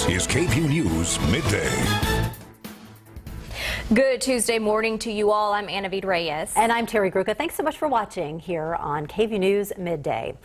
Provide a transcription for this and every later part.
This is KVUE News Midday. Good Tuesday morning to you all. I'm Anavid Reyes. And I'm Terry Gruca. Thanks so much for watching here on KVUE News Midday.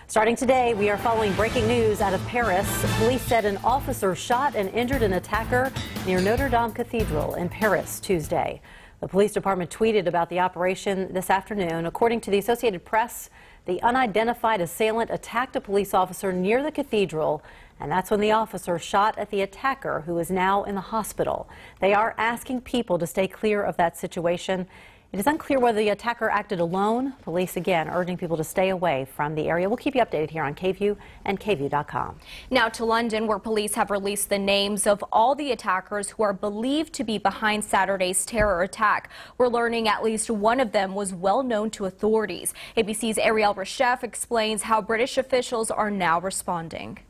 Starting today, we are following breaking news out of Paris. Police said an officer shot and injured an attacker near Notre Dame Cathedral in Paris Tuesday. The police department tweeted about the operation this afternoon. According to the Associated Press, the unidentified assailant attacked a police officer near the cathedral, and that's when the officer shot at the attacker, who is now in the hospital. They are asking people to stay clear of that situation. It is unclear whether the attacker acted alone. Police again urging people to stay away from the area. We'll keep you updated here on KVUE and KVUE.com. Now to London, where police have released the names of all the attackers who are believed to be behind Saturday's terror attack. We're learning at least one of them was well known to authorities. ABC's Ariel Reshef explains how British officials are now responding.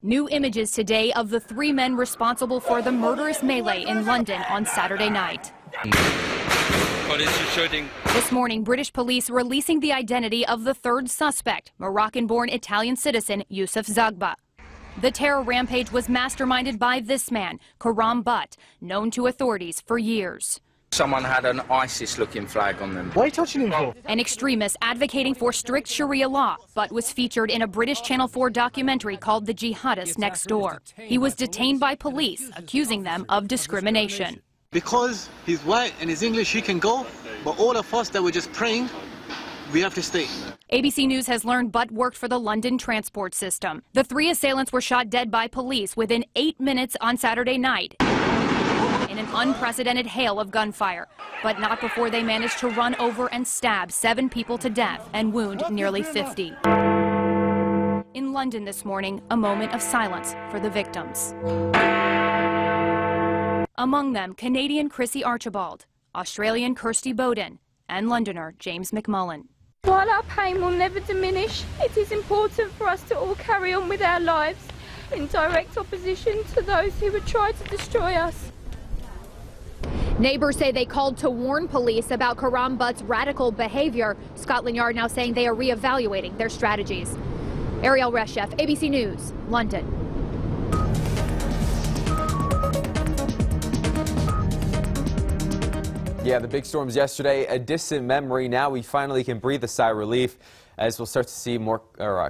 New images today of the three men responsible for the murderous melee in London on Saturday night. This morning, British police releasing the identity of the third suspect, Moroccan-born Italian citizen Youssef Zagba. The terror rampage was masterminded by this man, Karam Butt, known to authorities for years. Someone had an ISIS-looking flag on them. Why are you touching him for? An extremist advocating for strict Sharia law, but was featured in a British Channel 4 documentary called The Jihadist Next Door. He was detained by police, accusing them of discrimination. Because he's white and he's English, he can go, but all of us that were just praying, we have to stay. ABC News has learned Butt worked for the London transport system. The three assailants were shot dead by police within 8 minutes on Saturday night in an unprecedented hail of gunfire, but not before they managed to run over and stab 7 people to death and wound nearly 50. In London this morning, a moment of silence for the victims. Among them, Canadian Chrissy Archibald, Australian Kirsty Bowden, and Londoner James McMullen. While our pain will never diminish, it is important for us to all carry on with our lives in direct opposition to those who would try to destroy us. Neighbors say they called to warn police about Karam Butt's radical behavior. Scotland Yard now saying they are reevaluating their strategies. Ariel Reshef, ABC News, London. Yeah, the big storms yesterday, a distant memory. Now we finally can breathe a sigh of relief as we'll start to see more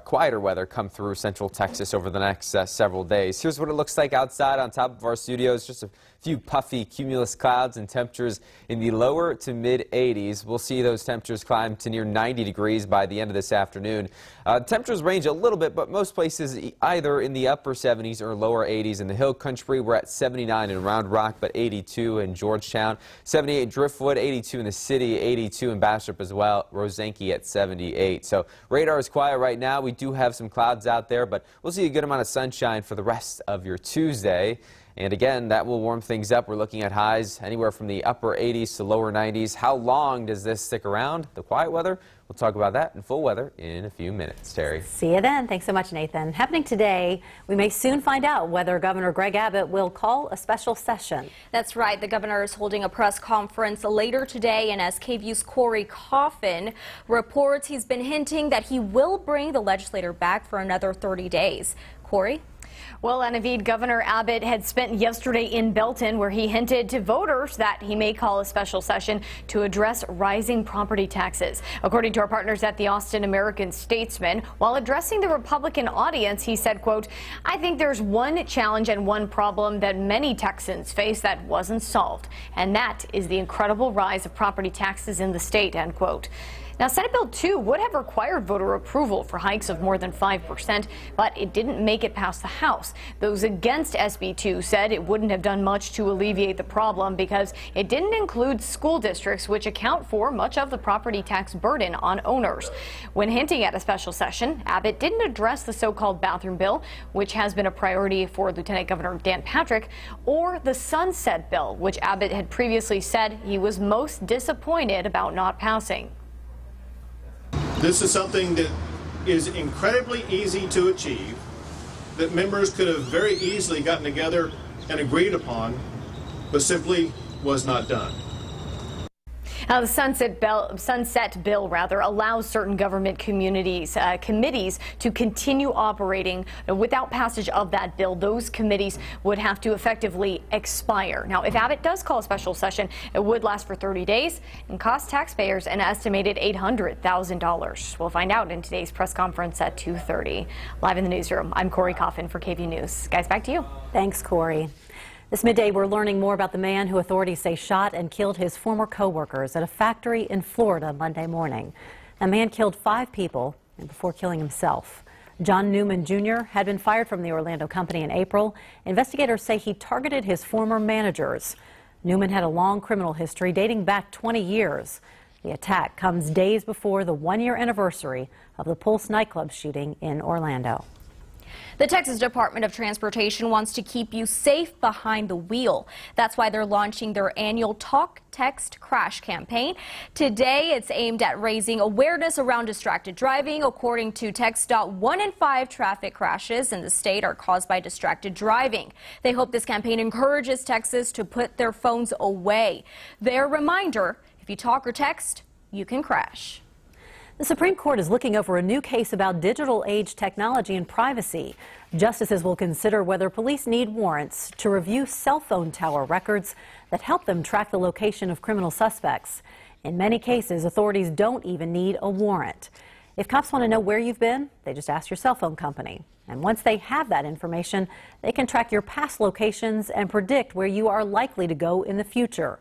quieter weather come through central Texas over the next several days. Here's what it looks like outside on top of our studios. Just a few puffy cumulus clouds and temperatures in the lower to mid 80s. We'll see those temperatures climb to near 90 degrees by the end of this afternoon. Temperatures range a little bit, but most places either in the upper 70s or lower 80s. In the hill country, we're at 79 in Round Rock, but 82 in Georgetown, 78 in Driftwood, 82 in the city, 82 in Bastrop as well, Rosenke at 78. So radar is quiet right now. We do have some clouds out there, but we'll see a good amount of sunshine for the rest of your Tuesday. And again, that will warm things up. We're looking at highs anywhere from the upper 80s to lower 90s. How long does this stick around, the quiet weather? We'll talk about that in full weather in a few minutes. Terry. See you then. Thanks so much, Nathan. Happening today, we may soon find out whether Governor Greg Abbott will call a special session. That's right. The governor is holding a press conference later today, and as KVUE's Corey Coffin reports, he's been hinting that he will bring the legislator back for another 30 days. Corey? Well, Anavid, Governor Abbott had spent yesterday in Belton, where he hinted to voters that he may call a special session to address rising property taxes. According to our partners at the Austin American-Statesman, while addressing the Republican audience, he said, quote, "I think there's one challenge and one problem that many Texans face that wasn't solved, and that is the incredible rise of property taxes in the state," end quote. Now, Senate Bill 2 would have required voter approval for hikes of more than 5%, but it didn't make it past the House. Those against SB 2 said it wouldn't have done much to alleviate the problem because it didn't include school districts, which account for much of the property tax burden on owners. When hinting at a special session, Abbott didn't address the so-called bathroom bill, which has been a priority for Lieutenant Governor Dan Patrick, or the sunset bill, which Abbott had previously said he was most disappointed about not passing. This is something that is incredibly easy to achieve, that members could have very easily gotten together and agreed upon, but simply was not done. Now, the sunset bill allows certain government committees to continue operating. Without passage of that bill, those committees would have to effectively expire. Now, if Abbott does call a special session, it would last for 30 days and cost taxpayers an estimated $800,000. We'll find out in today's press conference at 2:30. Live in the newsroom, I'm Corey Coffin for KVUE News. Guys, back to you. Thanks, Corey. This midday, we're learning more about the man who authorities say shot and killed his former co-workers at a factory in Florida Monday morning. The man killed 5 people before killing himself. John Newman Jr. had been fired from the Orlando company in April. Investigators say he targeted his former managers. Newman had a long criminal history dating back 20 years. The attack comes days before the 1-year anniversary of the Pulse nightclub shooting in Orlando. The Texas Department of Transportation wants to keep you safe behind the wheel. That's why they're launching their annual Talk, Text, Crash campaign. Today, it's aimed at raising awareness around distracted driving. According to TxDOT, 1 in 5 traffic crashes in the state are caused by distracted driving. They hope this campaign encourages Texas to put their phones away. Their reminder, if you talk or text, you can crash. The Supreme Court is looking over a new case about digital age technology and privacy. Justices will consider whether police need warrants to review cell phone tower records that help them track the location of criminal suspects. In many cases, authorities don't even need a warrant. If cops want to know where you've been, they just ask your cell phone company. And once they have that information, they can track your past locations and predict where you are likely to go in the future.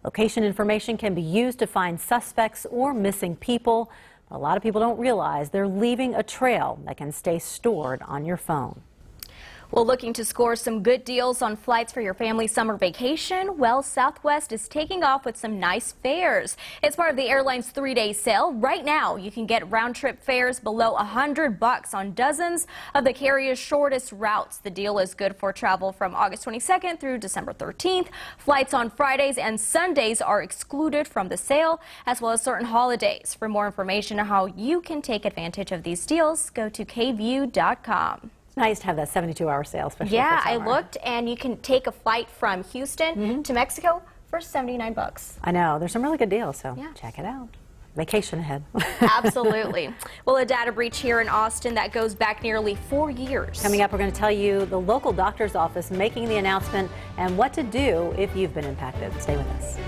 Location information can be used to find suspects or missing people. A lot of people don't realize they're leaving a trail that can stay stored on your phone. Well, looking to score some good deals on flights for your family summer vacation? Well, Southwest is taking off with some nice fares. It's part of the airline's 3-day sale. Right now, you can get round-trip fares below $100 on dozens of the carrier's shortest routes. The deal is good for travel from August 22nd through December 13th. Flights on Fridays and Sundays are excluded from the sale, as well as certain holidays. For more information on how you can take advantage of these deals, go to KVUE.com. It's nice to have that 72-hour sale, especially Yeah, for summer. I looked, and you can take a flight from Houston to Mexico for $79. I know. There's some really good deals, so Yeah. check it out. Vacation ahead. Absolutely. Well, a data breach here in Austin that goes back nearly 4 years. Coming up, we're going to tell you the local doctor's office making the announcement and what to do if you've been impacted. Stay with us.